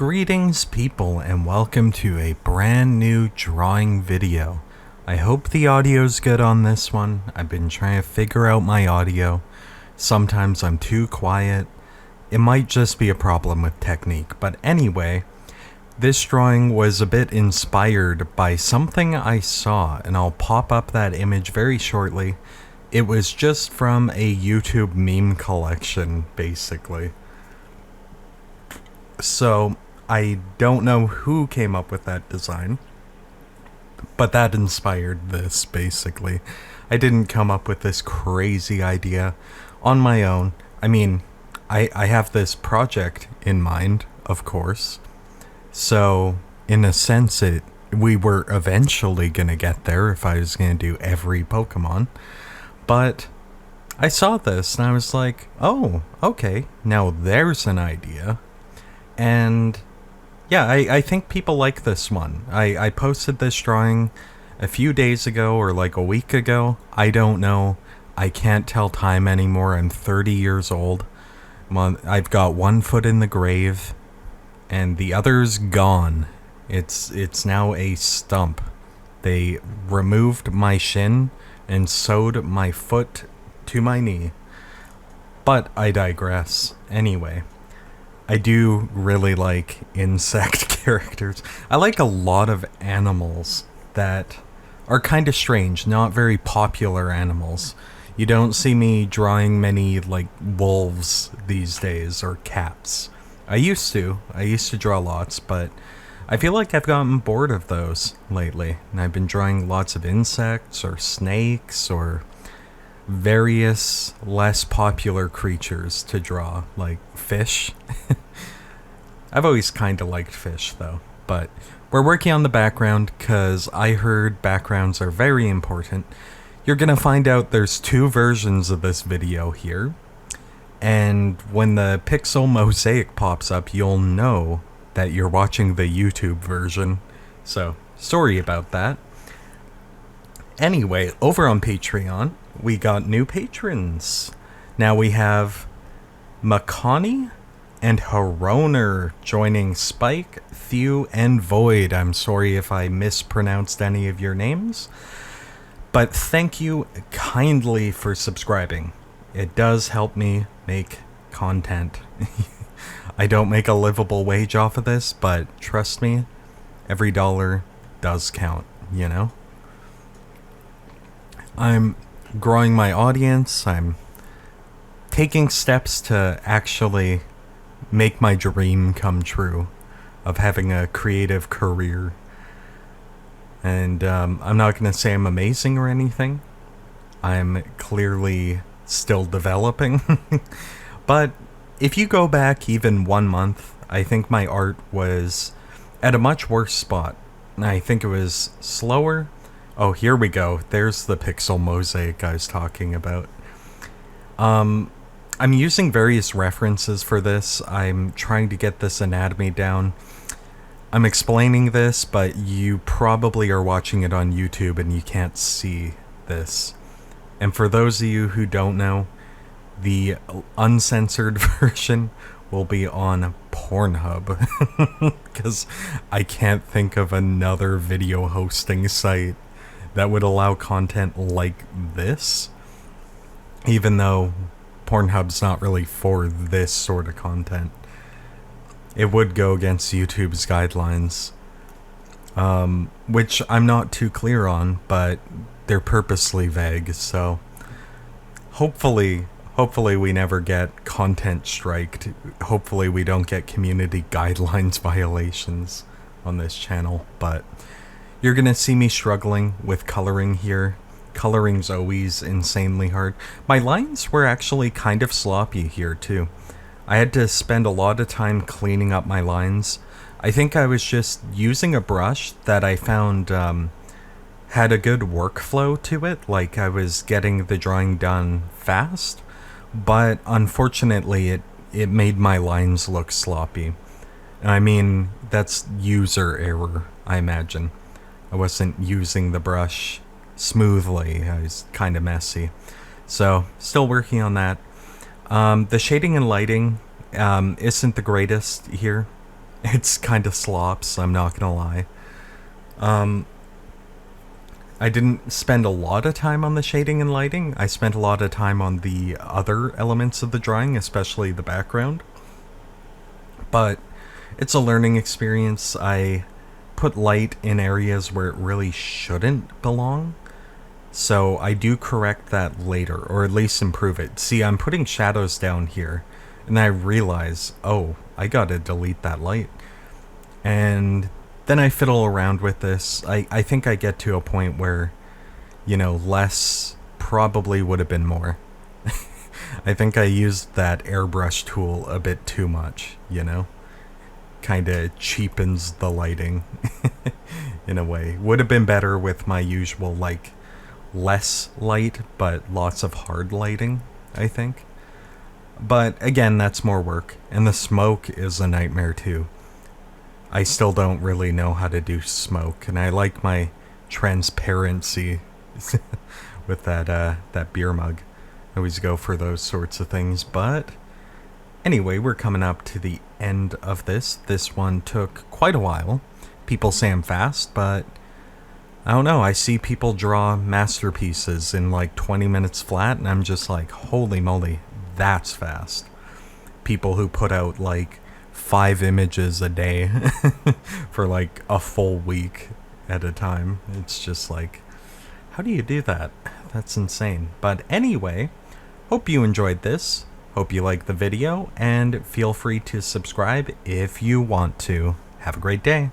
Greetings people and welcome to a brand new drawing video. I hope the audio's good on this one. I've been trying to figure out my audio. Sometimes I'm too quiet. It might just be a problem with technique, but anyway, this drawing was a bit inspired by something I saw, and I'll pop up that image very shortly. It was just from a YouTube meme collection, basically. So, I don't know who came up with that design, but that inspired this, basically. I didn't come up with this crazy idea on my own. I mean, I have this project in mind, of course. So, in a sense, we were eventually gonna get there if I was gonna do every Pokemon. But I saw this and I was like, oh, okay, now there's an idea. And yeah, I think people like this one. I posted this drawing a few days ago or like a week ago. I don't know. I can't tell time anymore. I'm 30 years old. I've got one foot in the grave and the other's gone. It's now a stump. They removed my shin and sewed my foot to my knee. But I digress. Anyway, I do really like insect characters. I like a lot of animals that are kind of strange, not very popular animals. You don't see me drawing many like wolves these days or cats. I used to draw lots, but I feel like I've gotten bored of those lately. And I've been drawing lots of insects or snakes or various less popular creatures to draw, like fish. I've always kind of liked fish though, but we're working on the background because I heard backgrounds are very important. You're gonna find out there's two versions of this video here, and when the pixel mosaic pops up, you'll know that you're watching the YouTube version. So, sorry about that. Anyway, over on Patreon, we got new patrons. Now we have Makani and Haroner joining Spike, Thew, and Void. I'm sorry if I mispronounced any of your names, but thank you kindly for subscribing. It does help me make content. I don't make a livable wage off of this, but trust me, every dollar does count, you know? I'm growing my audience. I'm taking steps to actually make my dream come true of having a creative career. And I'm not going to say I'm amazing or anything. I'm clearly still developing. But if you go back even 1 month, I think my art was at a much worse spot. I think it was slower. Oh, here we go. There's the pixel mosaic I was talking about. I'm using various references for this. I'm trying to get this anatomy down. I'm explaining this, but you probably are watching it on YouTube and you can't see this. And for those of you who don't know, the uncensored version will be on Pornhub. Because I can't think of another video hosting site that would allow content like this. Even though Pornhub's not really for this sort of content. It would go against YouTube's guidelines, which I'm not too clear on, but they're purposely vague, so hopefully we never get content striked. Hopefully we don't get community guidelines violations on this channel, but you're gonna see me struggling with coloring here. Coloring's always insanely hard. My lines were actually kind of sloppy here too. I had to spend a lot of time cleaning up my lines. I think I was just using a brush that I found had a good workflow to it, like I was getting the drawing done fast, but unfortunately it made my lines look sloppy. And I mean, that's user error, I imagine. I wasn't using the brush smoothly. I was kind of messy. So, still working on that. The shading and lighting isn't the greatest here. It's kind of slops, I'm not gonna lie. Um, I didn't spend a lot of time on the shading and lighting. I spent a lot of time on the other elements of the drawing, especially the background. But it's a learning experience. I put light in areas where it really shouldn't belong. So I do correct that later, or at least improve it. See, I'm putting shadows down here, and I realize, oh, I gotta delete that light. And then I fiddle around with this. I think I get to a point where, less probably would have been more. I think I used that airbrush tool a bit too much, Kind of cheapens the lighting in a way. Would have been better with my usual, less light, but lots of hard lighting, I think. But again, that's more work. And the smoke is a nightmare too. I still don't really know how to do smoke, and I like my transparency with that beer mug. I always go for those sorts of things, but anyway, we're coming up to the end of this. This one took quite a while. People say I'm fast, but I don't know. I see people draw masterpieces in 20 minutes flat, and I'm just like, holy moly, that's fast. People who put out 5 images a day for a full week at a time. It's just how do you do that? That's insane. But anyway, hope you enjoyed this. Hope you liked the video, and feel free to subscribe if you want to. Have a great day.